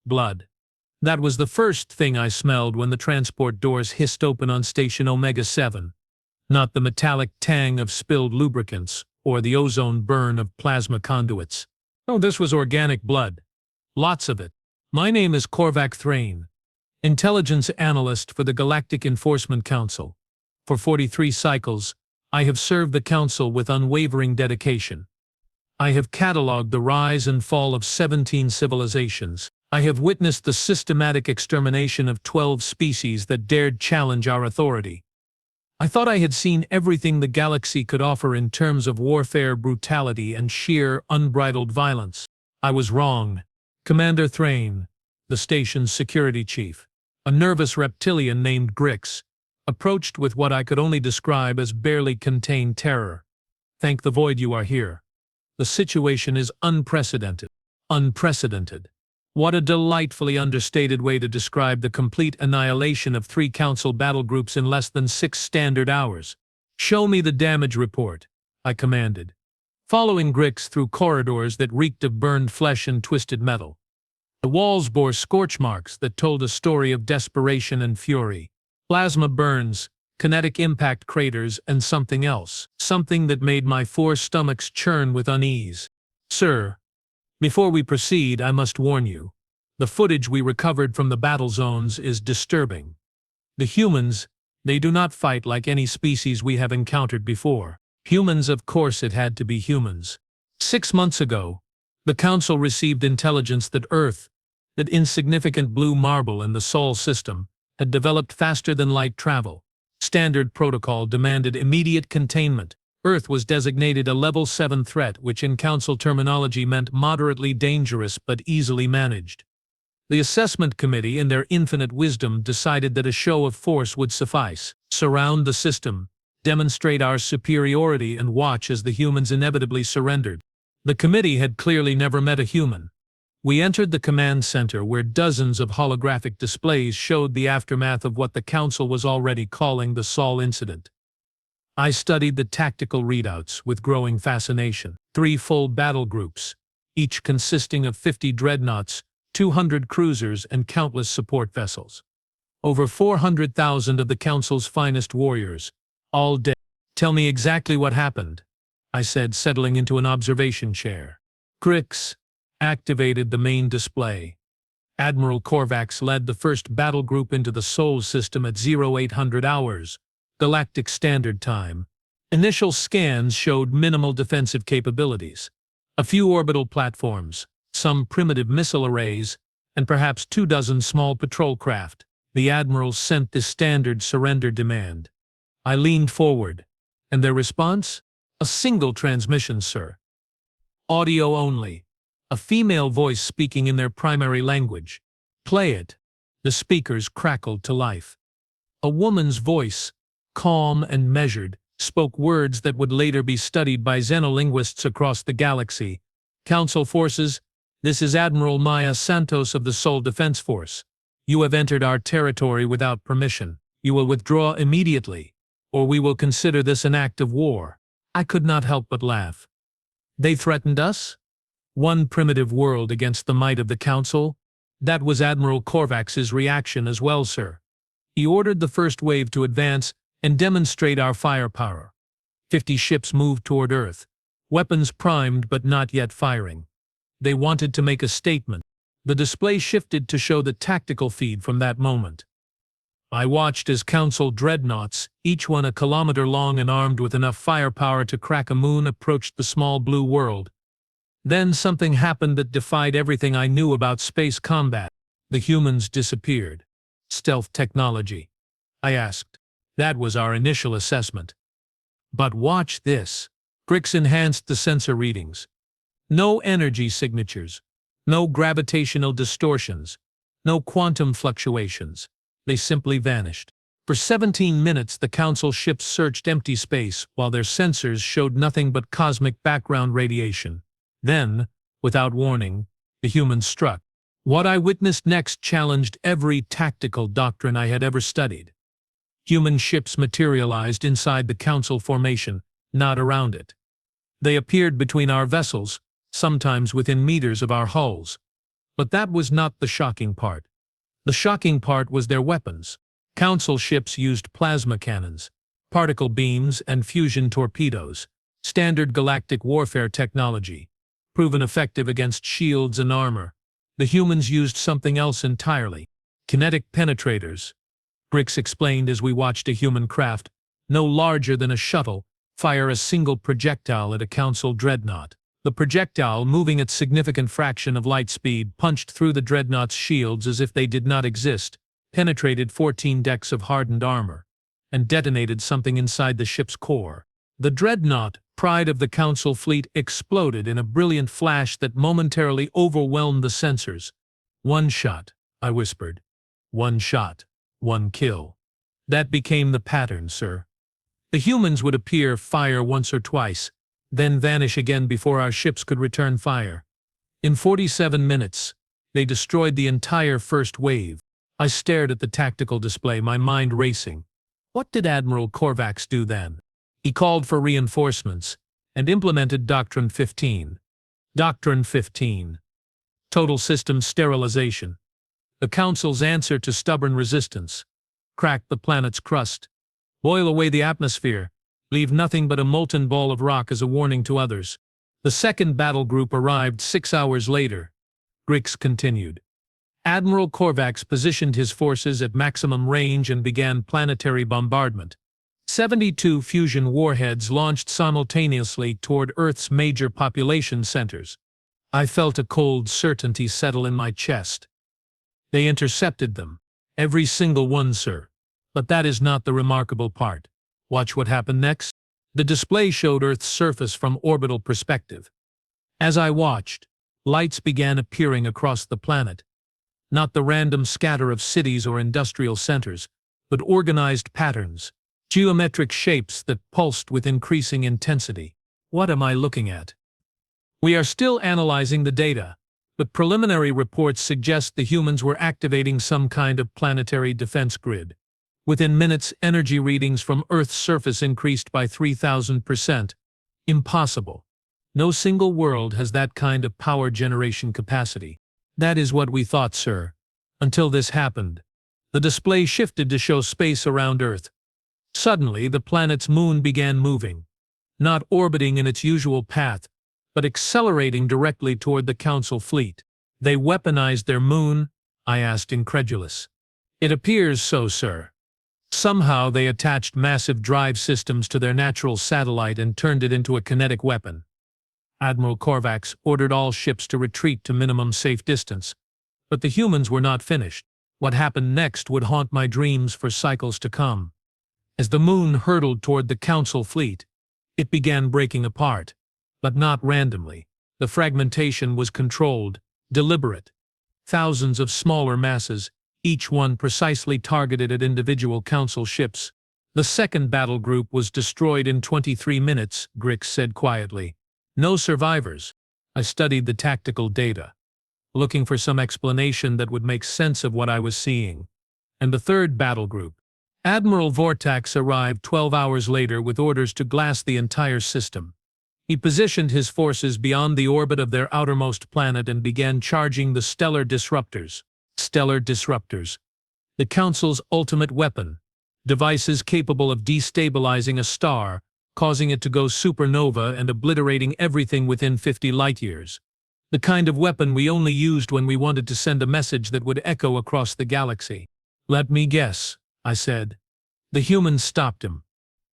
Blood. That was the first thing I smelled when the transport doors hissed open on Station Omega-7. Not the metallic tang of spilled lubricants or the ozone burn of plasma conduits. Oh, this was organic blood. Lots of it. My name is Korvac Thrain, intelligence analyst for the Galactic Enforcement Council. For 43 cycles, I have served the Council with unwavering dedication. I have catalogued the rise and fall of 17 civilizations. I have witnessed the systematic extermination of 12 species that dared challenge our authority. I thought I had seen everything the galaxy could offer in terms of warfare, brutality, and sheer, unbridled violence. I was wrong. Commander Thrain, the station's security chief, a nervous reptilian named Grix, approached with what I could only describe as barely contained terror. Thank the void you are here. The situation is unprecedented. Unprecedented. What a delightfully understated way to describe the complete annihilation of 3 Council battle groups in less than 6 standard hours. Show me the damage report, I commanded, following Grix through corridors that reeked of burned flesh and twisted metal. The walls bore scorch marks that told a story of desperation and fury. Plasma burns, kinetic impact craters, and something else. Something that made my 4 stomachs churn with unease. Sir, before we proceed, I must warn you. The footage we recovered from the battle zones is disturbing. The humans, they do not fight like any species we have encountered before. Humans, of course it had to be humans. 6 months ago, the Council received intelligence that Earth, that insignificant blue marble in the Sol system, had developed faster than light travel. Standard protocol demanded immediate containment. Earth was designated a Level 7 threat, which in Council terminology meant moderately dangerous but easily managed. The assessment committee, in their infinite wisdom, decided that a show of force would suffice. Surround the system, demonstrate our superiority, and watch as the humans inevitably surrendered. The committee had clearly never met a human. We entered the command center, where dozens of holographic displays showed the aftermath of what the Council was already calling the Sol incident. I studied the tactical readouts with growing fascination. 3 full battle groups, each consisting of 50 dreadnoughts, 200 cruisers, and countless support vessels. Over 400,000 of the Council's finest warriors, all dead. Tell me exactly what happened, I said, settling into an observation chair. Grix activated the main display. Admiral Korvax led the first battle group into the Sol system at 0800 hours. Galactic Standard Time. Initial scans showed minimal defensive capabilities. A few orbital platforms, some primitive missile arrays, and perhaps 24 small patrol craft. The admirals sent this standard surrender demand. I leaned forward. And their response? A single transmission, sir. Audio only. A female voice speaking in their primary language. Play it. The speakers crackled to life. A woman's voice, calm and measured, spoke words that would later be studied by xenolinguists across the galaxy. Council forces, this is Admiral Maya Santos of the Sol Defense Force. You have entered our territory without permission. You will withdraw immediately, or we will consider this an act of war. I could not help but laugh. They threatened us? One primitive world against the might of the Council? That was Admiral Korvax's reaction as well, sir. He ordered the first wave to advance and demonstrate our firepower. 50 ships moved toward Earth, weapons primed but not yet firing. They wanted to make a statement. The display shifted to show the tactical feed from that moment. I watched as Council dreadnoughts, each one a kilometer long and armed with enough firepower to crack a moon, approached the small blue world. Then something happened that defied everything I knew about space combat. The humans disappeared. Stealth technology, I asked. That was our initial assessment. But watch this. Grix enhanced the sensor readings. No energy signatures. No gravitational distortions. No quantum fluctuations. They simply vanished. For 17 minutes the Council ships searched empty space while their sensors showed nothing but cosmic background radiation. Then, without warning, the humans struck. What I witnessed next challenged every tactical doctrine I had ever studied. Human ships materialized inside the Council formation, not around it. They appeared between our vessels, sometimes within meters of our hulls. But that was not the shocking part. The shocking part was their weapons. Council ships used plasma cannons, particle beams, and fusion torpedoes, standard galactic warfare technology, proven effective against shields and armor. The humans used something else entirely. Kinetic penetrators. Grix explained as we watched a human craft, no larger than a shuttle, fire a single projectile at a Council dreadnought. The projectile, moving at significant fraction of light speed, punched through the dreadnought's shields as if they did not exist, penetrated 14 decks of hardened armor, and detonated something inside the ship's core. The dreadnought, pride of the Council fleet, exploded in a brilliant flash that momentarily overwhelmed the sensors. "One shot," I whispered. "One shot, one kill." That became the pattern, sir. The humans would appear, fire once or twice, then vanish again before our ships could return fire. In 47 minutes, they destroyed the entire first wave. I stared at the tactical display, my mind racing. What did Admiral Korvax do then? He called for reinforcements and implemented Doctrine 15. Doctrine 15. Total system sterilization. The Council's answer to stubborn resistance. Crack the planet's crust. Boil away the atmosphere. Leave nothing but a molten ball of rock as a warning to others. The second battle group arrived 6 hours later. Grix continued. Admiral Korvax positioned his forces at maximum range and began planetary bombardment. 72 fusion warheads launched simultaneously toward Earth's major population centers. I felt a cold certainty settle in my chest. They intercepted them. Every single one, sir. But that is not the remarkable part. Watch what happened next. The display showed Earth's surface from orbital perspective. As I watched, lights began appearing across the planet. Not the random scatter of cities or industrial centers, but organized patterns, geometric shapes that pulsed with increasing intensity. What am I looking at? We are still analyzing the data, but preliminary reports suggest the humans were activating some kind of planetary defense grid. Within minutes, energy readings from Earth's surface increased by 3,000%. Impossible. No single world has that kind of power generation capacity. That is what we thought, sir. Until this happened. The display shifted to show space around Earth. Suddenly, the planet's moon began moving. Not orbiting in its usual path, but accelerating directly toward the Council fleet. They weaponized their moon? I asked, incredulous. It appears so, sir. Somehow they attached massive drive systems to their natural satellite and turned it into a kinetic weapon. Admiral Korvax ordered all ships to retreat to minimum safe distance. But the humans were not finished. What happened next would haunt my dreams for cycles to come. As the moon hurtled toward the Council fleet, it began breaking apart, but not randomly. The fragmentation was controlled, deliberate. Thousands of smaller masses, each one precisely targeted at individual Council ships. The second battle group was destroyed in 23 minutes, Grix said quietly. No survivors. I studied the tactical data, looking for some explanation that would make sense of what I was seeing. And the third battle group. Admiral Vortax arrived 12 hours later with orders to glass the entire system. He positioned his forces beyond the orbit of their outermost planet and began charging the stellar disruptors. Stellar disruptors. The Council's ultimate weapon. Devices capable of destabilizing a star, causing it to go supernova and obliterating everything within 50 light-years. The kind of weapon we only used when we wanted to send a message that would echo across the galaxy. Let me guess, I said. The humans stopped him.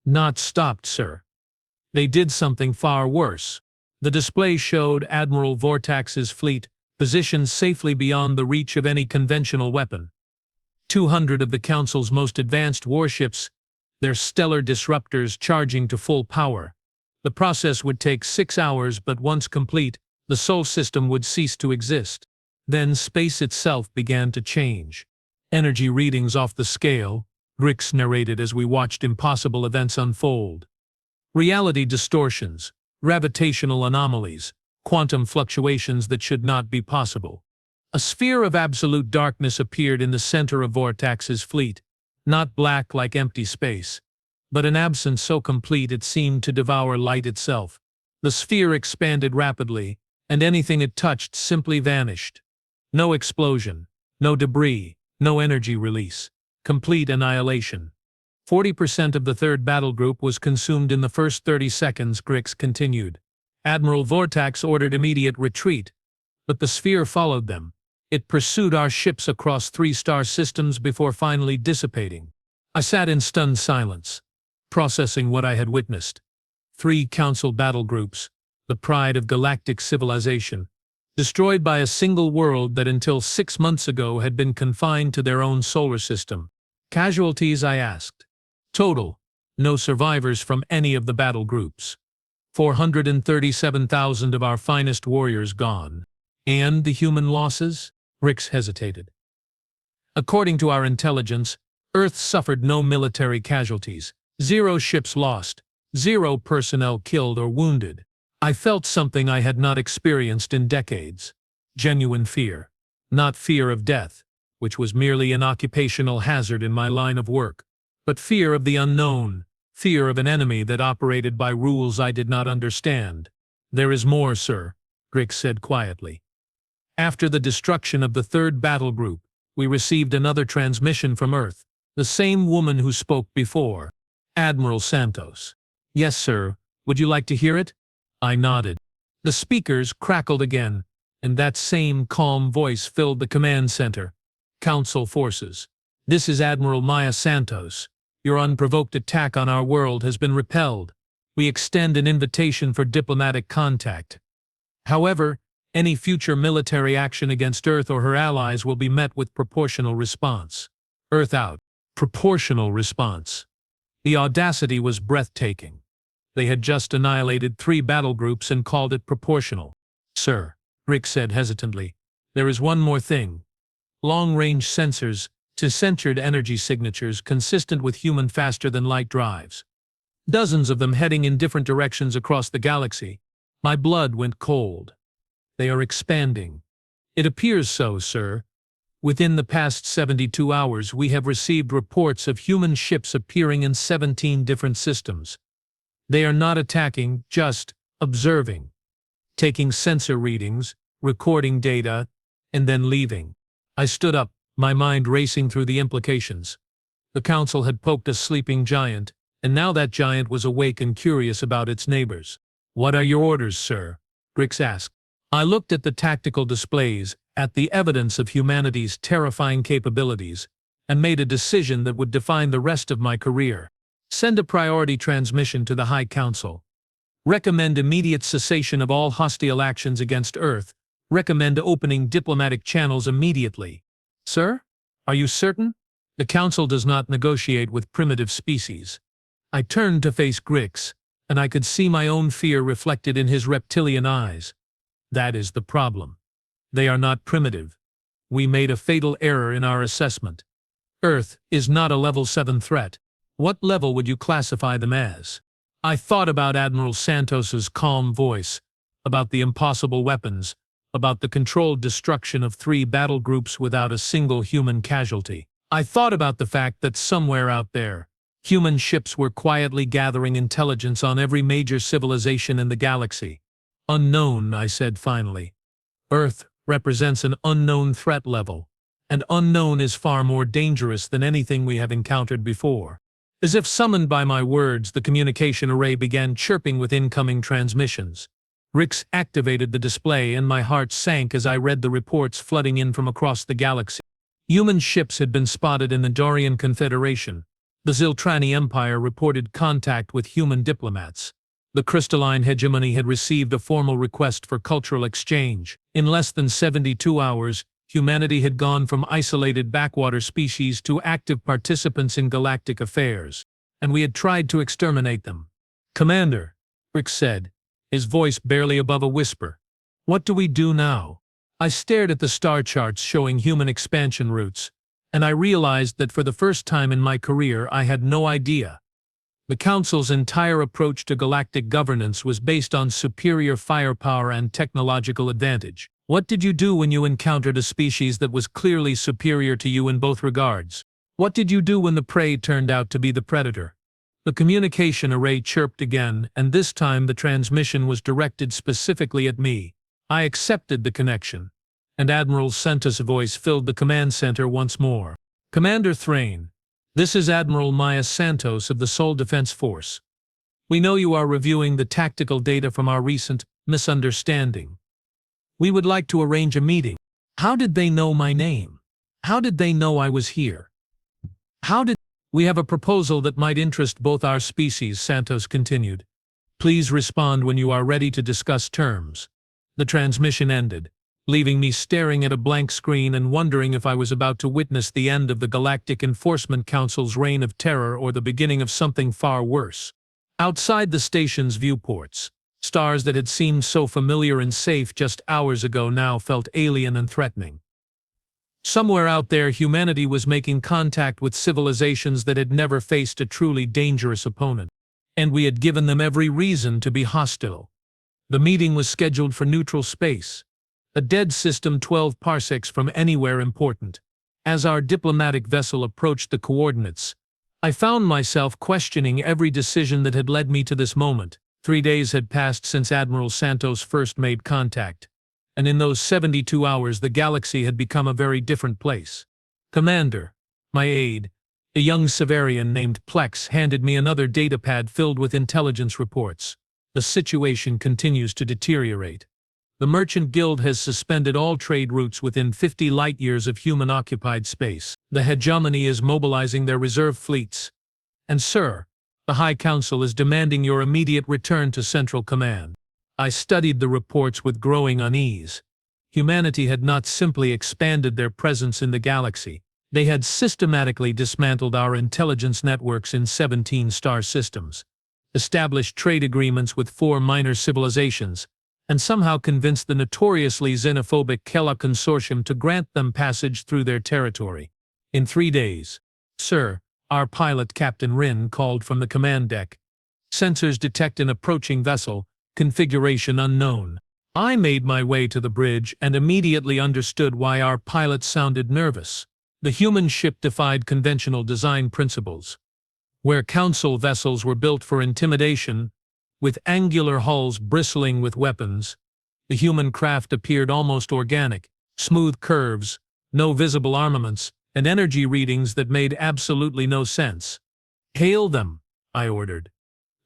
Not stopped, sir. They did something far worse. The display showed Admiral Vortax's fleet positioned safely beyond the reach of any conventional weapon. 200 of the Council's most advanced warships, their stellar disruptors charging to full power. The process would take 6 hours, but once complete, the Sol system would cease to exist. Then space itself began to change. Energy readings off the scale, Grix narrated as we watched impossible events unfold. Reality distortions, gravitational anomalies, quantum fluctuations that should not be possible. A sphere of absolute darkness appeared in the center of Vortax's fleet, not black like empty space, but an absence so complete it seemed to devour light itself. The sphere expanded rapidly, and anything it touched simply vanished. No explosion, no debris, no energy release. Complete annihilation. 40% of the third battle group was consumed in the first 30 seconds, Grix continued. Admiral Vortax ordered immediate retreat, but the sphere followed them. It pursued our ships across 3-star systems before finally dissipating. I sat in stunned silence, processing what I had witnessed. 3 Council battle groups, the pride of galactic civilization, destroyed by a single world that until 6 months ago had been confined to their own solar system. Casualties, I asked. Total. No survivors from any of the battle groups. 437,000 of our finest warriors gone. And the human losses? Rix hesitated. According to our intelligence, Earth suffered no military casualties. 0 ships lost. 0 personnel killed or wounded. I felt something I had not experienced in decades. Genuine fear. Not fear of death, which was merely an occupational hazard in my line of work, but fear of the unknown, fear of an enemy that operated by rules I did not understand. There is more, sir, Grix said quietly. After the destruction of the third battle group, we received another transmission from Earth. The same woman who spoke before. Admiral Santos. Yes, sir. Would you like to hear it? I nodded. The speakers crackled again, and that same calm voice filled the command center. Council forces. This is Admiral Maya Santos. Your unprovoked attack on our world has been repelled. We extend an invitation for diplomatic contact. However, any future military action against Earth or her allies will be met with proportional response. Earth out. Proportional response. The audacity was breathtaking. They had just annihilated 3 battle groups and called it proportional. Sir, Rick said hesitantly, there is one more thing. Long-range sensors to censored energy signatures consistent with human faster-than-light drives. Dozens of them heading in different directions across the galaxy. My blood went cold. They are expanding. It appears so, sir. Within the past 72 hours, we have received reports of human ships appearing in 17 different systems. They are not attacking, just observing, taking sensor readings, recording data, and then leaving. I stood up, my mind racing through the implications. The Council had poked a sleeping giant, and now that giant was awake and curious about its neighbors. What are your orders, sir? Grix asked. I looked at the tactical displays, at the evidence of humanity's terrifying capabilities, and made a decision that would define the rest of my career. Send a priority transmission to the High Council. Recommend immediate cessation of all hostile actions against Earth. Recommend opening diplomatic channels immediately. Sir? Are you certain? The Council does not negotiate with primitive species. I turned to face Grix, and I could see my own fear reflected in his reptilian eyes. That is the problem. They are not primitive. We made a fatal error in our assessment. Earth is not a level 7 threat. What level would you classify them as? I thought about Admiral Santos's calm voice, about the impossible weapons, about the controlled destruction of 3 battle groups without a single human casualty. I thought about the fact that somewhere out there, human ships were quietly gathering intelligence on every major civilization in the galaxy. Unknown, I said finally. Earth represents an unknown threat level, and unknown is far more dangerous than anything we have encountered before. As if summoned by my words, the communication array began chirping with incoming transmissions. Rix activated the display and my heart sank as I read the reports flooding in from across the galaxy. Human ships had been spotted in the Dorian Confederation. The Ziltrani Empire reported contact with human diplomats. The crystalline hegemony had received a formal request for cultural exchange. In less than 72 hours, humanity had gone from isolated backwater species to active participants in galactic affairs, and we had tried to exterminate them. Commander, Rick said, his voice barely above a whisper. What do we do now? I stared at the star charts showing human expansion routes, and I realized that for the first time in my career I had no idea. The Council's entire approach to galactic governance was based on superior firepower and technological advantage. What did you do when you encountered a species that was clearly superior to you in both regards? What did you do when the prey turned out to be the predator? The communication array chirped again, and this time the transmission was directed specifically at me. I accepted the connection, and Admiral Santos' voice filled the command center once more. "Commander Thrain, this is Admiral Maya Santos of the Sol Defense Force. We know you are reviewing the tactical data from our recent misunderstanding. We would like to arrange a meeting." How did they know my name? How did they know I was here? We have a proposal that might interest both our species, Santos continued. Please respond when you are ready to discuss terms. The transmission ended, leaving me staring at a blank screen and wondering if I was about to witness the end of the Galactic Enforcement Council's reign of terror or the beginning of something far worse. Outside the station's viewports, stars that had seemed so familiar and safe just hours ago now felt alien and threatening. Somewhere out there, humanity was making contact with civilizations that had never faced a truly dangerous opponent, and we had given them every reason to be hostile. The meeting was scheduled for neutral space, a dead system 12 parsecs from anywhere important. As our diplomatic vessel approached the coordinates, I found myself questioning every decision that had led me to this moment. 3 days had passed since Admiral Santos first made contact, and in those 72 hours the galaxy had become a very different place. "Commander," my aide, a young Severian named Plex, handed me another datapad filled with intelligence reports. "The situation continues to deteriorate. The Merchant Guild has suspended all trade routes within 50 light-years of human-occupied space. The hegemony is mobilizing their reserve fleets. And sir, the High Council is demanding your immediate return to Central Command." I studied the reports with growing unease. Humanity had not simply expanded their presence in the galaxy. They had systematically dismantled our intelligence networks in 17 star systems, established trade agreements with 4 minor civilizations, and somehow convinced the notoriously xenophobic Kela Consortium to grant them passage through their territory. In 3 days, sir, our pilot Captain Rin called from the command deck. "Sensors detect an approaching vessel, configuration unknown." I made my way to the bridge and immediately understood why our pilot sounded nervous. The human ship defied conventional design principles. Where Council vessels were built for intimidation, with angular hulls bristling with weapons, the human craft appeared almost organic, smooth curves, no visible armaments, and energy readings that made absolutely no sense. "Hail them," I ordered.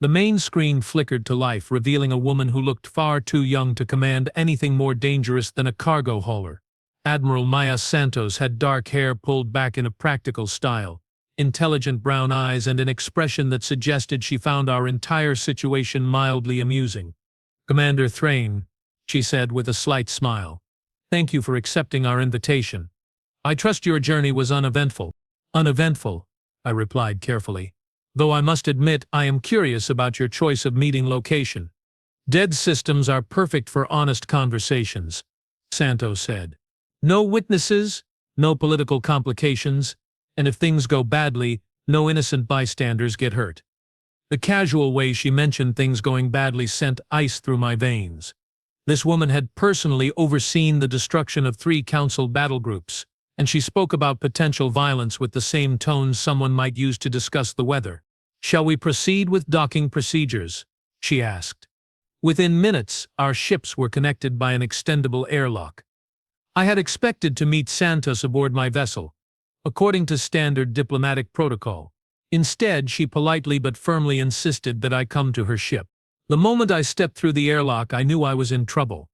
The main screen flickered to life, revealing a woman who looked far too young to command anything more dangerous than a cargo hauler. Admiral Maya Santos had dark hair pulled back in a practical style, intelligent brown eyes, and an expression that suggested she found our entire situation mildly amusing. "Commander Thrain," she said with a slight smile, "thank you for accepting our invitation. I trust your journey was uneventful." "Uneventful," I replied carefully. "Though I must admit I am curious about your choice of meeting location." "Dead systems are perfect for honest conversations," Santos said. "No witnesses, no political complications, and if things go badly, no innocent bystanders get hurt." The casual way she mentioned things going badly sent ice through my veins. This woman had personally overseen the destruction of 3 Council battle groups, and she spoke about potential violence with the same tone someone might use to discuss the weather. "Shall we proceed with docking procedures?" she asked. Within minutes, our ships were connected by an extendable airlock. I had expected to meet Santos aboard my vessel, according to standard diplomatic protocol. Instead, she politely but firmly insisted that I come to her ship. The moment I stepped through the airlock, I knew I was in trouble.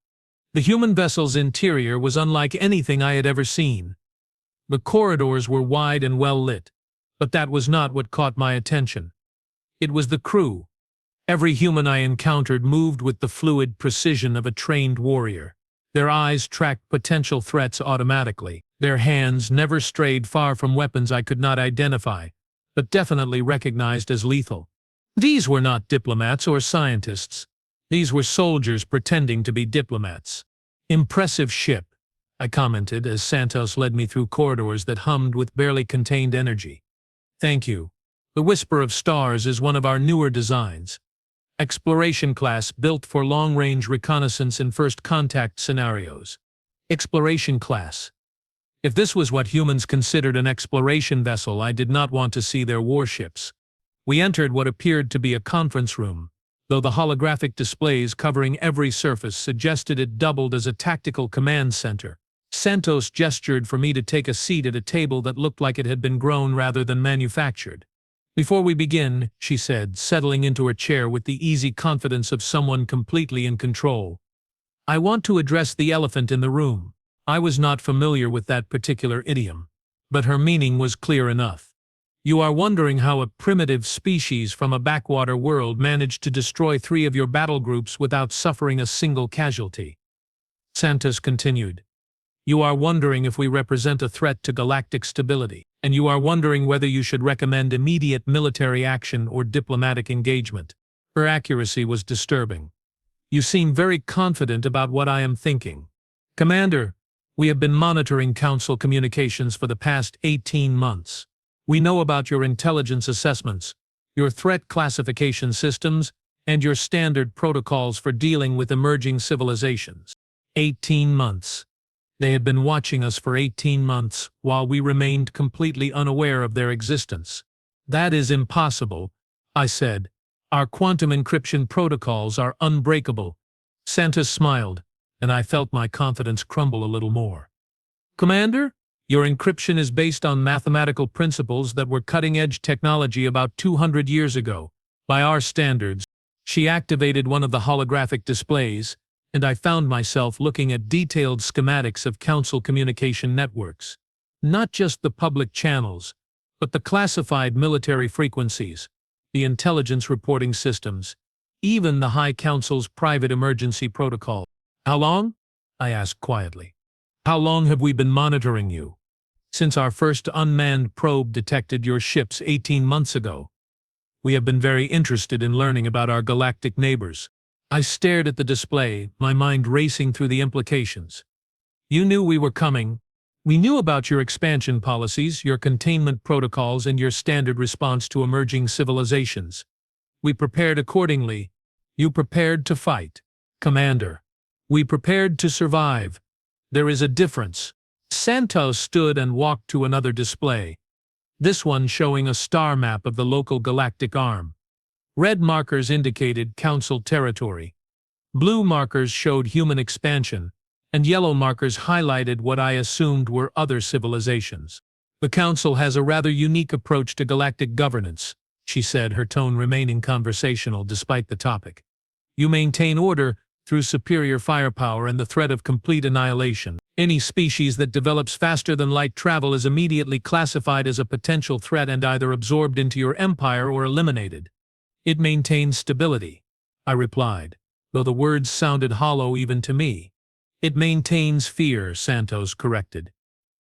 The human vessel's interior was unlike anything I had ever seen. The corridors were wide and well lit, but that was not what caught my attention. It was the crew. Every human I encountered moved with the fluid precision of a trained warrior. Their eyes tracked potential threats automatically. Their hands never strayed far from weapons I could not identify, but definitely recognized as lethal. These were not diplomats or scientists. These were soldiers pretending to be diplomats. "Impressive ship," I commented as Santos led me through corridors that hummed with barely contained energy. "Thank you. The Whisper of Stars is one of our newer designs. Exploration class built for long-range reconnaissance and first contact scenarios." Exploration class. If this was what humans considered an exploration vessel, I did not want to see their warships. We entered what appeared to be a conference room, though the holographic displays covering every surface suggested it doubled as a tactical command center. Santos gestured for me to take a seat at a table that looked like it had been grown rather than manufactured. "Before we begin," she said, settling into her chair with the easy confidence of someone completely in control, "I want to address the elephant in the room." I was not familiar with that particular idiom, but her meaning was clear enough. "You are wondering how a primitive species from a backwater world managed to destroy 3 of your battle groups without suffering a single casualty," Santos continued. "You are wondering if we represent a threat to galactic stability, and you are wondering whether you should recommend immediate military action or diplomatic engagement." Her accuracy was disturbing. "You seem very confident about what I am thinking." "Commander, we have been monitoring Council communications for the past 18 months. We know about your intelligence assessments, your threat classification systems, and your standard protocols for dealing with emerging civilizations." 18 months. They had been watching us for 18 months while we remained completely unaware of their existence. "That is impossible," I said. "Our quantum encryption protocols are unbreakable." Santos smiled, and I felt my confidence crumble a little more. "Commander, your encryption is based on mathematical principles that were cutting-edge technology about 200 years ago. By our standards." She activated one of the holographic displays, and I found myself looking at detailed schematics of Council communication networks. Not just the public channels, but the classified military frequencies, the intelligence reporting systems, even the High Council's private emergency protocol. "How long?" I asked quietly. "How long have we been monitoring you?" "Since our first unmanned probe detected your ships 18 months ago. We have been very interested in learning about our galactic neighbors." I stared at the display, my mind racing through the implications. "You knew we were coming. We knew about your expansion policies, your containment protocols, and your standard response to emerging civilizations. We prepared accordingly. You prepared to fight." "Commander, we prepared to survive. There is a difference." Santos stood and walked to another display, this one showing a star map of the local galactic arm. Red markers indicated Council territory. Blue markers showed human expansion, and yellow markers highlighted what I assumed were other civilizations. "The Council has a rather unique approach to galactic governance," she said, her tone remaining conversational despite the topic. "You maintain order through superior firepower and the threat of complete annihilation. Any species that develops faster than light travel is immediately classified as a potential threat and either absorbed into your empire or eliminated." "It maintains stability," I replied, though the words sounded hollow even to me. "It maintains fear," Santos corrected.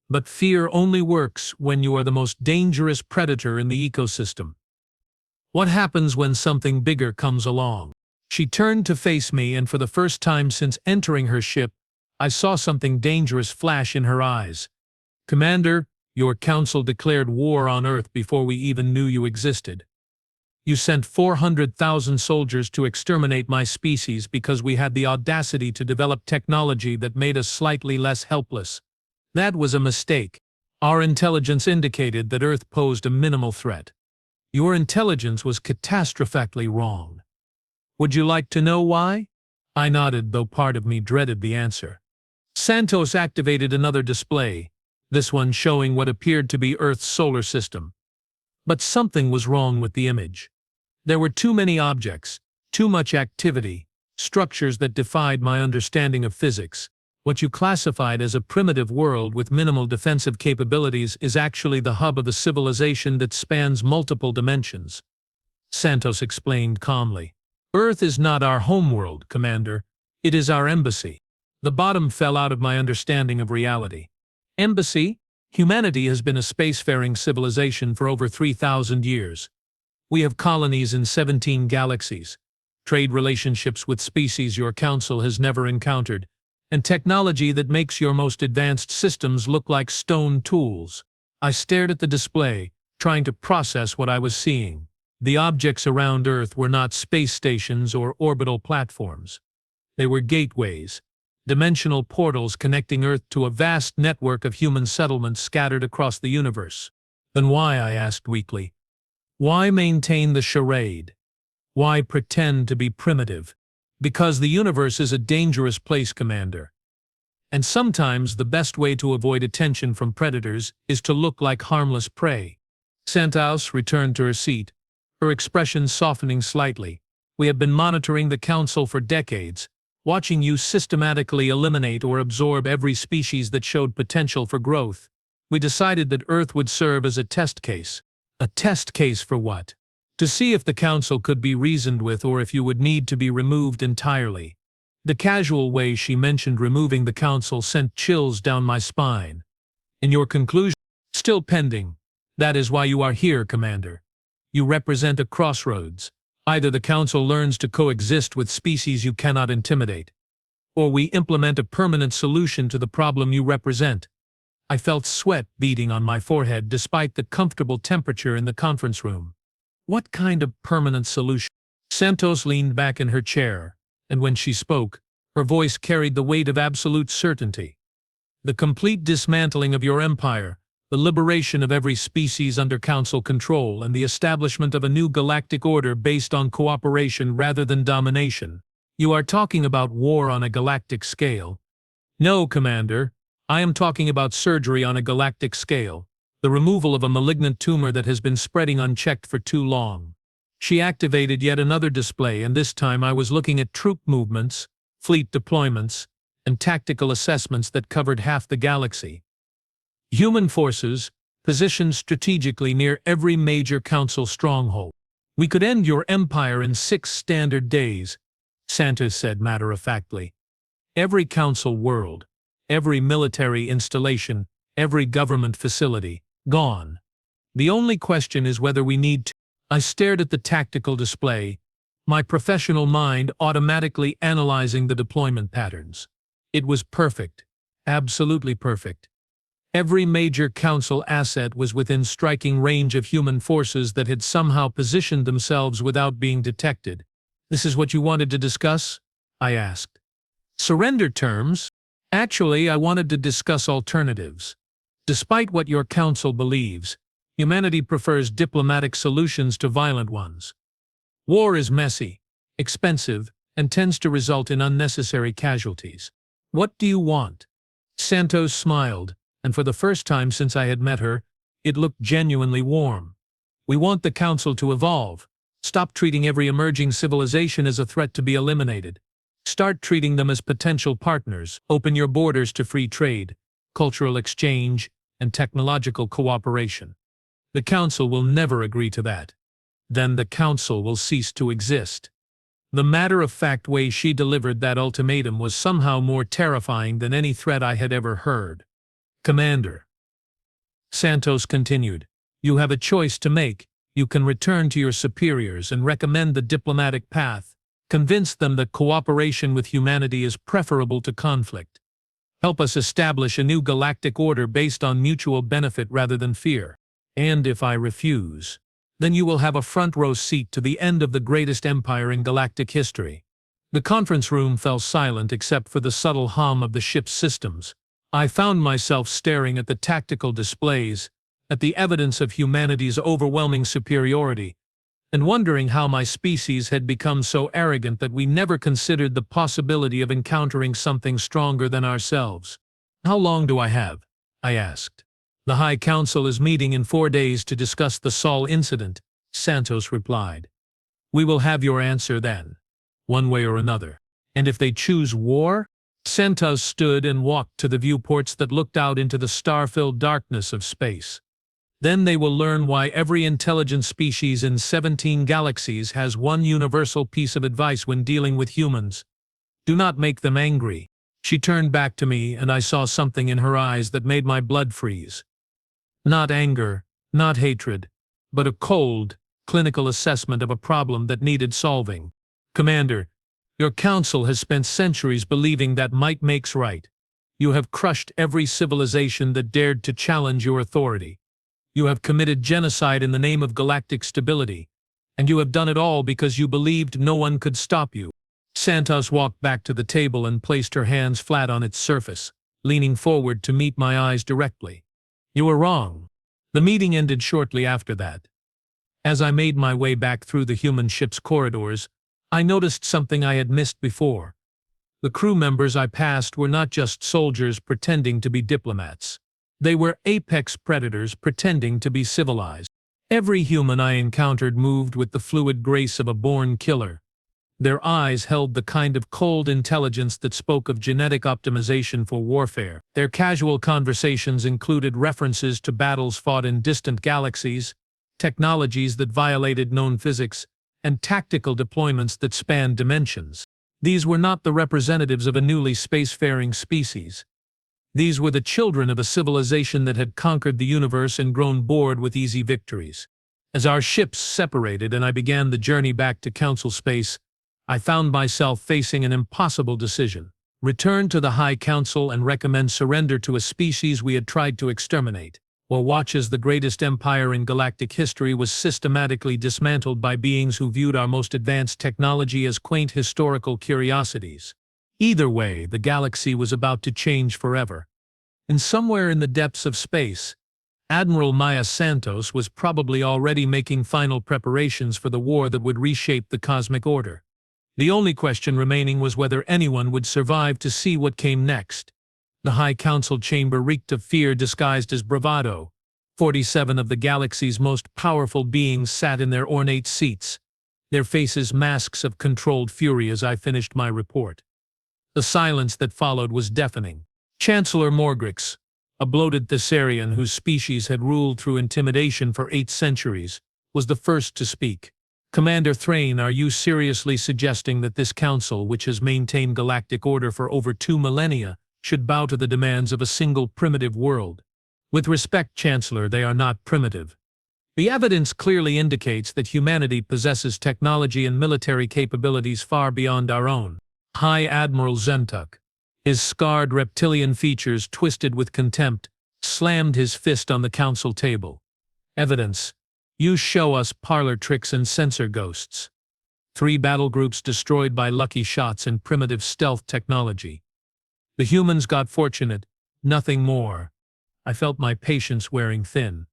"But fear only works when you are the most dangerous predator in the ecosystem. What happens when something bigger comes along?" She turned to face me, and for the first time since entering her ship, I saw something dangerous flash in her eyes. "Commander, your Council declared war on Earth before we even knew you existed. You sent 400,000 soldiers to exterminate my species because we had the audacity to develop technology that made us slightly less helpless. That was a mistake. Our intelligence indicated that Earth posed a minimal threat. Your intelligence was catastrophically wrong. Would you like to know why?" I nodded, though part of me dreaded the answer. Santos activated another display, this one showing what appeared to be Earth's solar system. But something was wrong with the image. There were too many objects, too much activity, structures that defied my understanding of physics. What you classified as a primitive world with minimal defensive capabilities is actually the hub of a civilization that spans multiple dimensions," Santos explained calmly. "Earth is not our homeworld, Commander. It is our embassy." The bottom fell out of my understanding of reality. Embassy? Humanity has been a spacefaring civilization for over 3,000 years. We have colonies in 17 galaxies, trade relationships with species your Council has never encountered, and technology that makes your most advanced systems look like stone tools. I stared at the display, trying to process what I was seeing. The objects around Earth were not space stations or orbital platforms. They were gateways, dimensional portals connecting Earth to a vast network of human settlements scattered across the universe. "Then why?" I asked weakly. "Why maintain the charade? Why pretend to be primitive?" "Because the universe is a dangerous place, Commander. And sometimes the best way to avoid attention from predators is to look like harmless prey. Santos returned to her seat, her expression softening slightly. We have been monitoring the Council for decades, watching you systematically eliminate or absorb every species that showed potential for growth. We decided that Earth would serve as a test case. A test case for what? To see if the Council could be reasoned with or if you would need to be removed entirely. The casual way she mentioned removing the Council sent chills down my spine. And your conclusion? Still pending. That is why you are here, Commander. You represent a crossroads. Either the Council learns to coexist with species you cannot intimidate, or we implement a permanent solution to the problem you represent. I felt sweat beading on my forehead despite the comfortable temperature in the conference room. What kind of permanent solution? Santos leaned back in her chair, and when she spoke, her voice carried the weight of absolute certainty. The complete dismantling of your empire, the liberation of every species under Council control, and the establishment of a new galactic order based on cooperation rather than domination. You are talking about war on a galactic scale. No, Commander. I am talking about surgery on a galactic scale. The removal of a malignant tumor that has been spreading unchecked for too long. She activated yet another display, and this time I was looking at troop movements, fleet deployments, and tactical assessments that covered half the galaxy. Human forces, positioned strategically near every major Council stronghold. We could end your empire in 6 standard days, Santos said matter-of-factly. Every Council world, every military installation, every government facility, gone. The only question is whether we need to. I stared at the tactical display, my professional mind automatically analyzing the deployment patterns. It was perfect, absolutely perfect. Every major Council asset was within striking range of human forces that had somehow positioned themselves without being detected. This is what you wanted to discuss? I asked. Surrender terms? Actually, I wanted to discuss alternatives. Despite what your Council believes, humanity prefers diplomatic solutions to violent ones. War is messy, expensive, and tends to result in unnecessary casualties. What do you want? Santos smiled, and for the first time since I had met her, it looked genuinely warm. We want the Council to evolve. Stop treating every emerging civilization as a threat to be eliminated. Start treating them as potential partners. Open your borders to free trade, cultural exchange, and technological cooperation. The Council will never agree to that. Then the Council will cease to exist. The matter-of-fact way she delivered that ultimatum was somehow more terrifying than any threat I had ever heard. Commander, Santos continued, you have a choice to make. You can return to your superiors and recommend the diplomatic path, convince them that cooperation with humanity is preferable to conflict. Help us establish a new galactic order based on mutual benefit rather than fear. And if I refuse, then you will have a front-row seat to the end of the greatest empire in galactic history. The conference room fell silent except for the subtle hum of the ship's systems. I found myself staring at the tactical displays, at the evidence of humanity's overwhelming superiority, and wondering how my species had become so arrogant that we never considered the possibility of encountering something stronger than ourselves. How long do I have? I asked. The High Council is meeting in 4 days to discuss the Sol incident, Santos replied. We will have your answer then, one way or another. And if they choose war? Santos stood and walked to the viewports that looked out into the star-filled darkness of space. Then they will learn why every intelligent species in 17 galaxies has one universal piece of advice when dealing with humans. Do not make them angry. She turned back to me, and I saw something in her eyes that made my blood freeze. Not anger, not hatred, but a cold, clinical assessment of a problem that needed solving. Commander, your Council has spent centuries believing that might makes right. You have crushed every civilization that dared to challenge your authority. You have committed genocide in the name of galactic stability, and you have done it all because you believed no one could stop you. Santos walked back to the table and placed her hands flat on its surface, leaning forward to meet my eyes directly. You were wrong. The meeting ended shortly after that. As I made my way back through the human ship's corridors, I noticed something I had missed before. The crew members I passed were not just soldiers pretending to be diplomats. They were apex predators pretending to be civilized. Every human I encountered moved with the fluid grace of a born killer. Their eyes held the kind of cold intelligence that spoke of genetic optimization for warfare. Their casual conversations included references to battles fought in distant galaxies, technologies that violated known physics, and tactical deployments that spanned dimensions. These were not the representatives of a newly spacefaring species. These were the children of a civilization that had conquered the universe and grown bored with easy victories. As our ships separated and I began the journey back to Council space, I found myself facing an impossible decision. Return to the High Council and recommend surrender to a species we had tried to exterminate, or watch as the greatest empire in galactic history was systematically dismantled by beings who viewed our most advanced technology as quaint historical curiosities. Either way, the galaxy was about to change forever. And somewhere in the depths of space, Admiral Maya Santos was probably already making final preparations for the war that would reshape the cosmic order. The only question remaining was whether anyone would survive to see what came next. The High Council chamber reeked of fear disguised as bravado. 47 of the galaxy's most powerful beings sat in their ornate seats, their faces masks of controlled fury as I finished my report. The silence that followed was deafening. Chancellor Morgrix, a bloated Thessarian whose species had ruled through intimidation for 8 centuries, was the first to speak. Commander Thrain, are you seriously suggesting that this council, which has maintained galactic order for over 2 millennia, should bow to the demands of a single primitive world? With respect, Chancellor, they are not primitive. The evidence clearly indicates that humanity possesses technology and military capabilities far beyond our own. High Admiral Zentuk, his scarred reptilian features twisted with contempt, slammed his fist on the council table. Evidence. You show us parlor tricks and sensor ghosts. 3 battle groups destroyed by lucky shots and primitive stealth technology. The humans got fortunate, nothing more. I felt my patience wearing thin.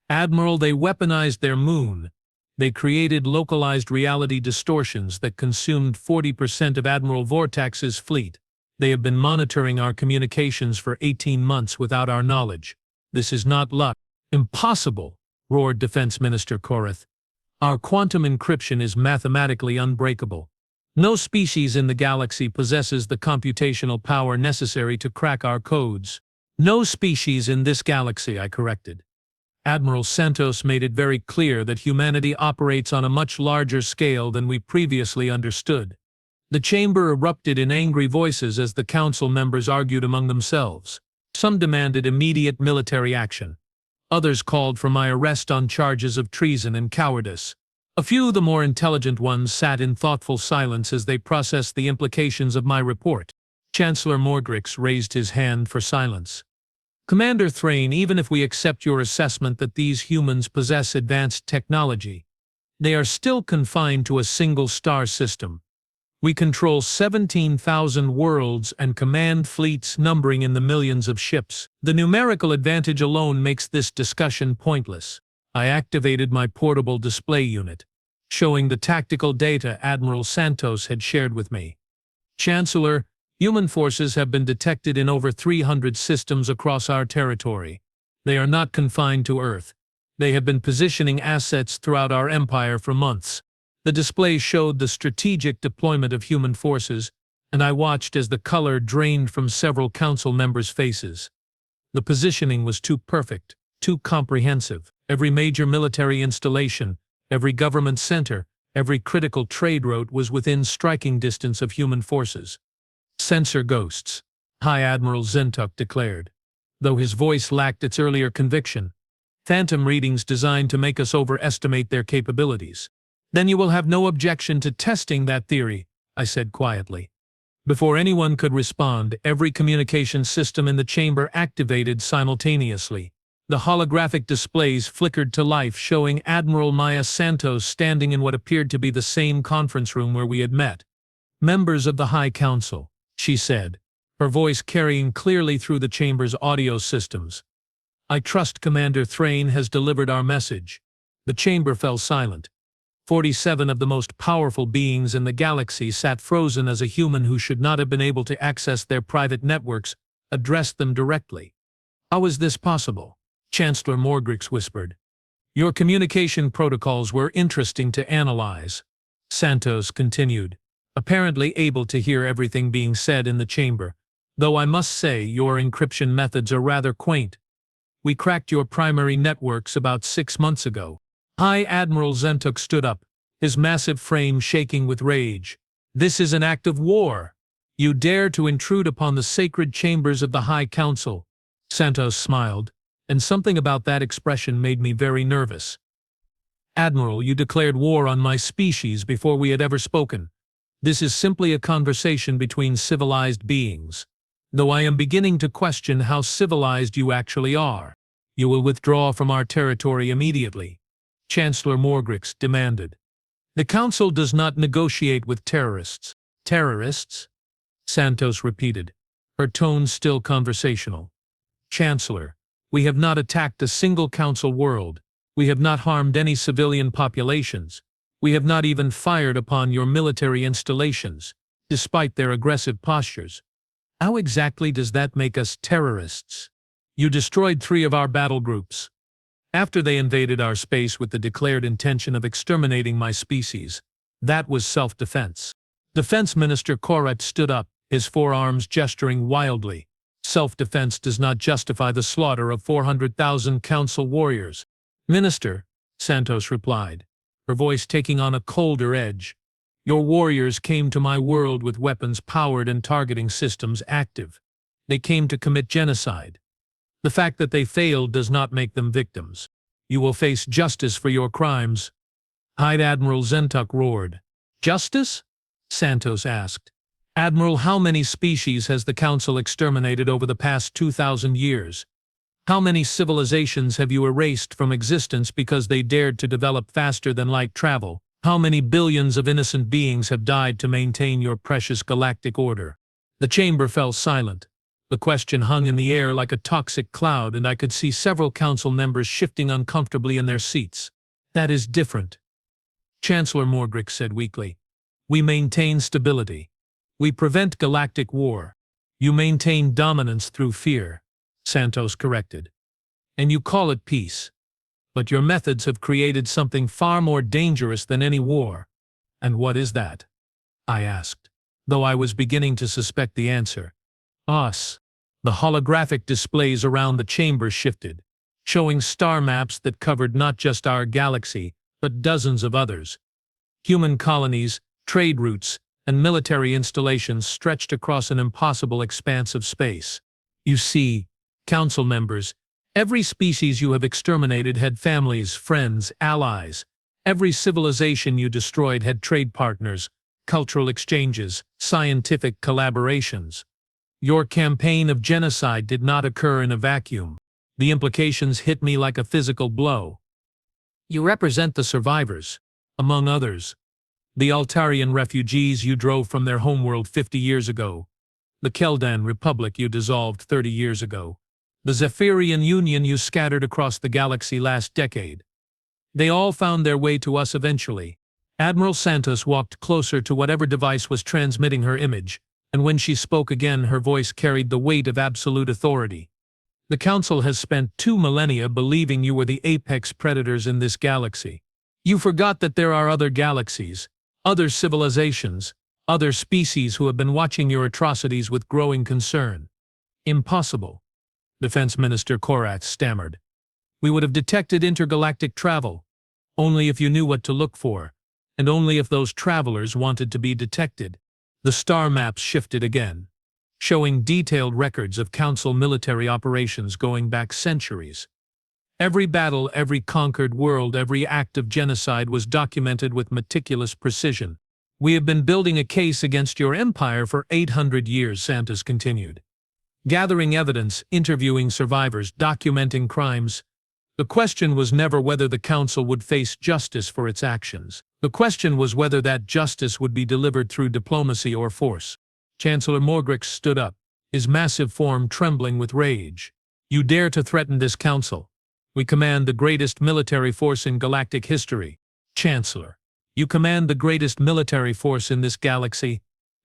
Admiral, they weaponized their moon. They created localized reality distortions that consumed 40% of Admiral Vortax's fleet. They have been monitoring our communications for 18 months without our knowledge. This is not luck. Impossible, roared Defense Minister Korath. Our quantum encryption is mathematically unbreakable. No species in the galaxy possesses the computational power necessary to crack our codes. No species in this galaxy, I corrected. Admiral Santos made it very clear that humanity operates on a much larger scale than we previously understood. The chamber erupted in angry voices as the council members argued among themselves. Some demanded immediate military action. Others called for my arrest on charges of treason and cowardice. A few of the more intelligent ones sat in thoughtful silence as they processed the implications of my report. Chancellor Morgrix raised his hand for silence. Commander Thrain, even if we accept your assessment that these humans possess advanced technology, they are still confined to a single star system. We control 17,000 worlds and command fleets numbering in the millions of ships. The numerical advantage alone makes this discussion pointless. I activated my portable display unit, showing the tactical data Admiral Santos had shared with me. Chancellor, human forces have been detected in over 300 systems across our territory. They are not confined to Earth. They have been positioning assets throughout our empire for months. The display showed the strategic deployment of human forces, and I watched as the color drained from several council members' faces. The positioning was too perfect, too comprehensive. Every major military installation, every government center, every critical trade route was within striking distance of human forces. Sensor ghosts, High Admiral Zentuk declared, though his voice lacked its earlier conviction. Phantom readings designed to make us overestimate their capabilities. Then you will have no objection to testing that theory, I said quietly. Before anyone could respond, every communication system in the chamber activated simultaneously. The holographic displays flickered to life, showing Admiral Maya Santos standing in what appeared to be the same conference room where we had met. Members of the High Council, she said, her voice carrying clearly through the chamber's audio systems. I trust Commander Thrain has delivered our message. The chamber fell silent. 47 of the most powerful beings in the galaxy sat frozen as a human who should not have been able to access their private networks addressed them directly. How is this possible? Chancellor Morgrix whispered. Your communication protocols were interesting to analyze, Santos continued, apparently able to hear everything being said in the chamber, though I must say your encryption methods are rather quaint. We cracked your primary networks about 6 months ago. High Admiral Zentuk stood up, his massive frame shaking with rage. This is an act of war. You dare to intrude upon the sacred chambers of the High Council. Santos smiled, and something about that expression made me very nervous. Admiral, you declared war on my species before we had ever spoken. This is simply a conversation between civilized beings. Though I am beginning to question how civilized you actually are. You will withdraw from our territory immediately, Chancellor Morgrix demanded. The Council does not negotiate with terrorists. Terrorists? Santos repeated, her tone still conversational. Chancellor, we have not attacked a single Council world. We have not harmed any civilian populations. We have not even fired upon your military installations, despite their aggressive postures. How exactly does that make us terrorists? You destroyed 3 of our battle groups. After they invaded our space with the declared intention of exterminating my species, that was self-defense. Defense Minister Korat stood up, his forearms gesturing wildly. Self-defense does not justify the slaughter of 400,000 Council warriors. Minister, Santos replied, her voice taking on a colder edge. Your warriors came to my world with weapons powered and targeting systems active. They came to commit genocide. The fact that they failed does not make them victims. You will face justice for your crimes. High Admiral Zentuk roared. Justice? Santos asked. Admiral, how many species has the Council exterminated over the past 2,000 years? How many civilizations have you erased from existence because they dared to develop faster than light travel? How many billions of innocent beings have died to maintain your precious galactic order? The chamber fell silent. The question hung in the air like a toxic cloud, and I could see several Council members shifting uncomfortably in their seats. That is different, Chancellor Morgrix said weakly. We maintain stability. We prevent galactic war. You maintain dominance through fear, Santos corrected. And you call it peace. But your methods have created something far more dangerous than any war. And what is that? I asked, though I was beginning to suspect the answer. Us. The holographic displays around the chamber shifted, showing star maps that covered not just our galaxy, but dozens of others. Human colonies, trade routes, and military installations stretched across an impossible expanse of space. You see, Council members, every species you have exterminated had families, friends, allies. Every civilization you destroyed had trade partners, cultural exchanges, scientific collaborations. Your campaign of genocide did not occur in a vacuum. The implications hit me like a physical blow. You represent the survivors, among others. The Altarian refugees you drove from their homeworld 50 years ago. The Keldan Republic you dissolved 30 years ago. The Zephyrian Union you scattered across the galaxy last decade. They all found their way to us eventually. Admiral Santos walked closer to whatever device was transmitting her image, and when she spoke again her voice carried the weight of absolute authority. The Council has spent 2 millennia believing you were the apex predators in this galaxy. You forgot that there are other galaxies, other civilizations, other species who have been watching your atrocities with growing concern. Impossible, Defense Minister Korat stammered. We would have detected intergalactic travel, only if you knew what to look for, and only if those travelers wanted to be detected. The star maps shifted again, showing detailed records of Council military operations going back centuries. Every battle, every conquered world, every act of genocide was documented with meticulous precision. We have been building a case against your empire for 800 years, Santos continued. Gathering evidence, interviewing survivors, documenting crimes. The question was never whether the Council would face justice for its actions. The question was whether that justice would be delivered through diplomacy or force. Chancellor Morgrix stood up, his massive form trembling with rage. You dare to threaten this Council. We command the greatest military force in galactic history. Chancellor, You command the greatest military force in this galaxy.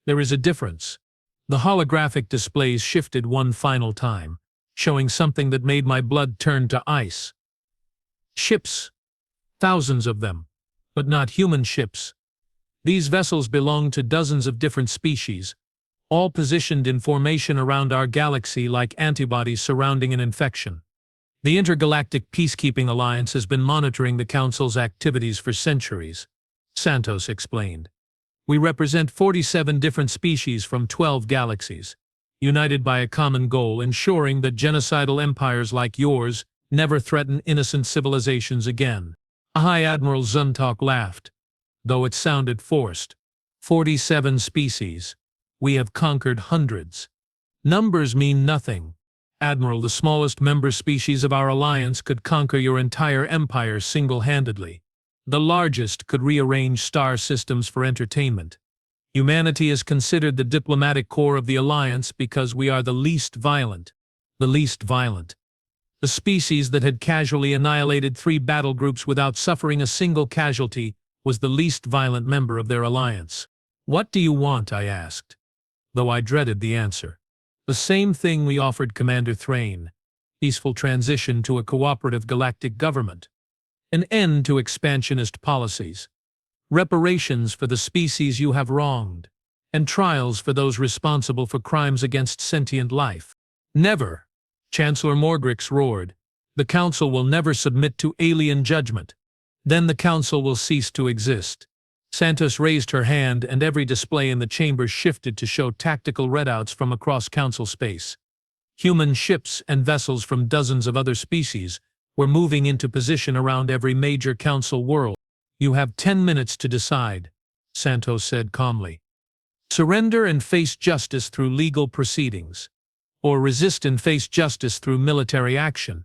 There is a difference. The holographic displays shifted one final time, showing something that made my blood turn to ice. Ships. Thousands of them. But not human ships. These vessels belong to dozens of different species, all positioned in formation around our galaxy like antibodies surrounding an infection. The Intergalactic Peacekeeping Alliance has been monitoring the Council's activities for centuries, Santos explained. We represent 47 different species from 12 galaxies, united by a common goal, ensuring that genocidal empires like yours never threaten innocent civilizations again. High Admiral Zuntok laughed, though it sounded forced. 47 species. We have conquered hundreds. Numbers mean nothing. Admiral, the smallest member species of our alliance could conquer your entire empire single-handedly. The largest could rearrange star systems for entertainment. Humanity is considered the diplomatic core of the alliance because we are the least violent. The least violent. The species that had casually annihilated 3 battle groups without suffering a single casualty was the least violent member of their alliance. What do you want? I asked, though I dreaded the answer. The same thing we offered Commander Thrain: peaceful transition to a cooperative galactic government, an end to expansionist policies, reparations for the species you have wronged, and trials for those responsible for crimes against sentient life. Never, Chancellor Morgrix roared. The Council will never submit to alien judgment. Then the Council will cease to exist. Santos raised her hand, and every display in the chamber shifted to show tactical readouts from across Council space. Human ships and vessels from dozens of other species were moving into position around every major Council world. You have 10 minutes to decide, Santos said calmly. Surrender and face justice through legal proceedings, or resist and face justice through military action.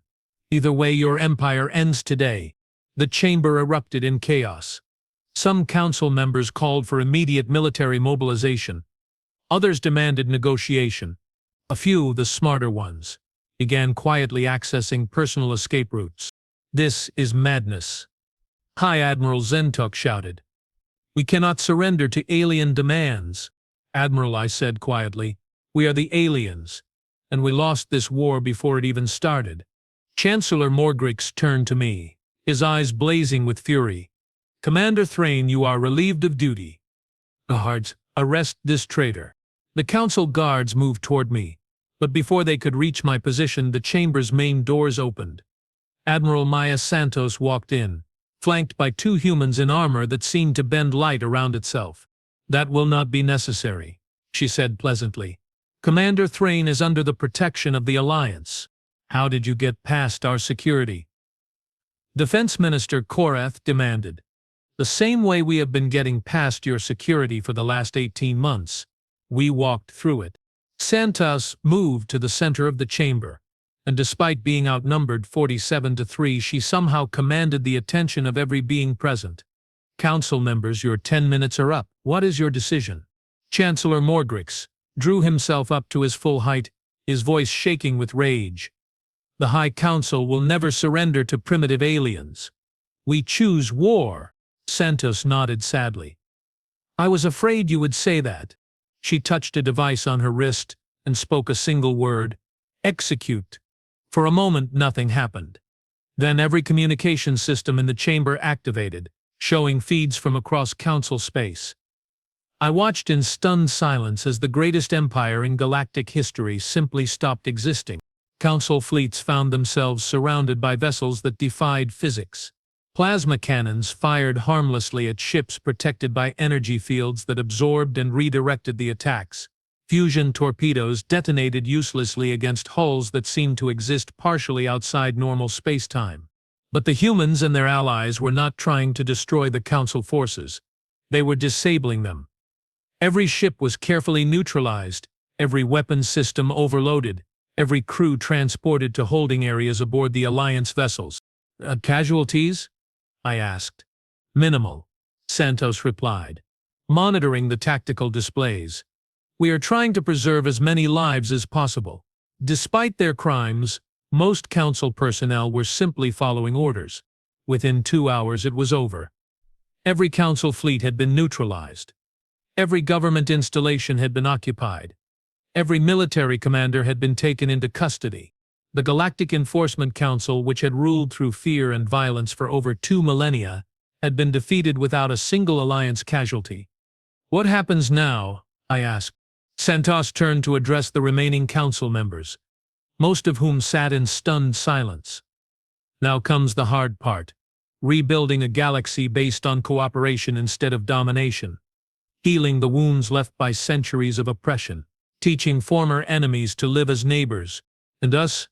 Either way, your empire ends today. The chamber erupted in chaos. Some Council members called for immediate military mobilization. Others demanded negotiation. A few, the smarter ones, began quietly accessing personal escape routes. This is madness. High Admiral Zentuk shouted. We cannot surrender to alien demands. Admiral, I said quietly, we are the aliens, and we lost this war before it even started. Chancellor Morgrix turned to me, his eyes blazing with fury. Commander Thrain, you are relieved of duty. Guards, arrest this traitor. The Council guards moved toward me, but before they could reach my position, the chamber's main doors opened. Admiral Maya Santos walked in, flanked by 2 humans in armor that seemed to bend light around itself. That will not be necessary, she said pleasantly. Commander Thrain is under the protection of the Alliance. How did you get past our security? Defense Minister Korath demanded. The same way we have been getting past your security for the last 18 months. We walked through it. Santos moved to the center of the chamber, and despite being outnumbered 47-3, she somehow commanded the attention of every being present. Council members, your 10 minutes are up. What is your decision? Chancellor Morgrix drew himself up to his full height, his voice shaking with rage. The High Council will never surrender to primitive aliens. We choose war. Santos nodded sadly. I was afraid you would say that. She touched a device on her wrist and spoke a single word: execute. For a moment, nothing happened. Then every communication system in the chamber activated, showing feeds from across Council space. I watched in stunned silence as the greatest empire in galactic history simply stopped existing. Council fleets found themselves surrounded by vessels that defied physics. Plasma cannons fired harmlessly at ships protected by energy fields that absorbed and redirected the attacks. Fusion torpedoes detonated uselessly against hulls that seemed to exist partially outside normal space-time. But the humans and their allies were not trying to destroy the Council forces. They were disabling them. Every ship was carefully neutralized, every weapon system overloaded, every crew transported to holding areas aboard the Alliance vessels. Casualties? I asked. Minimal, Santos replied, monitoring the tactical displays. We are trying to preserve as many lives as possible. Despite their crimes, most Council personnel were simply following orders. Within 2 hours it was over. Every council fleet had been neutralized. Every government installation had been occupied. Every military commander had been taken into custody. The Galactic Enforcement Council, which had ruled through fear and violence for over 2 millennia, had been defeated without a single Alliance casualty. "What happens now?" I asked. Santos turned to address the remaining council members, most of whom sat in stunned silence. "Now comes the hard part. Rebuilding a galaxy based on cooperation instead of domination. Healing the wounds left by centuries of oppression. Teaching former enemies to live as neighbors. And us?"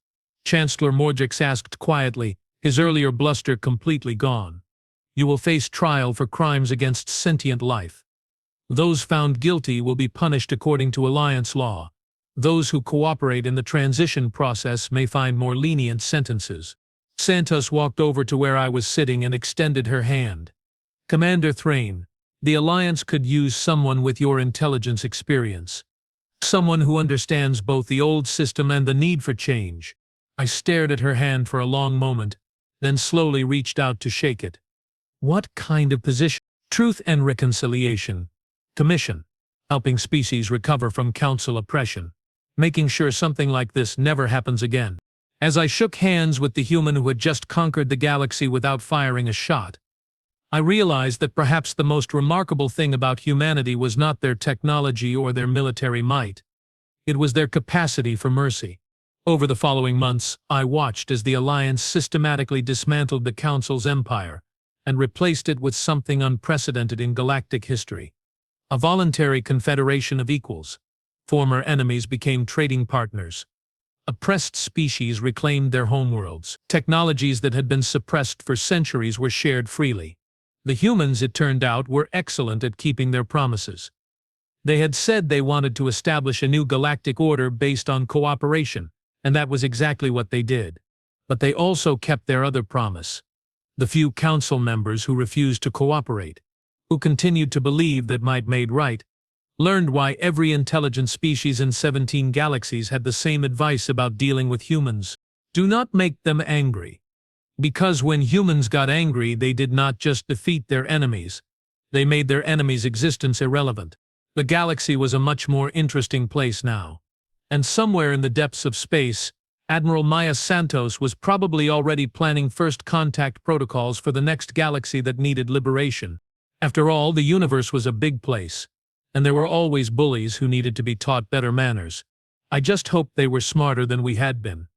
Chancellor Morgix asked quietly, his earlier bluster completely gone. "You will face trial for crimes against sentient life. Those found guilty will be punished according to Alliance law. Those who cooperate in the transition process may find more lenient sentences." Santos walked over to where I was sitting and extended her hand. "Commander Thrain, the Alliance could use someone with your intelligence experience. Someone who understands both the old system and the need for change." I stared at her hand for a long moment, then slowly reached out to shake it. "What kind of position?" "Truth and Reconciliation Commission. Helping species recover from council oppression. Making sure something like this never happens again." As I shook hands with the human who had just conquered the galaxy without firing a shot, I realized that perhaps the most remarkable thing about humanity was not their technology or their military might. It was their capacity for mercy. Over the following months, I watched as the Alliance systematically dismantled the Council's empire and replaced it with something unprecedented in galactic history. A voluntary confederation of equals. Former enemies became trading partners. Oppressed species reclaimed their homeworlds. Technologies that had been suppressed for centuries were shared freely. The humans, it turned out, were excellent at keeping their promises. They had said they wanted to establish a new galactic order based on cooperation, and that was exactly what they did. But they also kept their other promise. The few council members who refused to cooperate, who continued to believe that might made right, learned why every intelligent species in 17 galaxies had the same advice about dealing with humans. Do not make them angry. Because when humans got angry, they did not just defeat their enemies. They made their enemies' existence irrelevant. The galaxy was a much more interesting place now. And somewhere in the depths of space, Admiral Maya Santos was probably already planning first contact protocols for the next galaxy that needed liberation. After all, the universe was a big place, and there were always bullies who needed to be taught better manners. I just hoped they were smarter than we had been.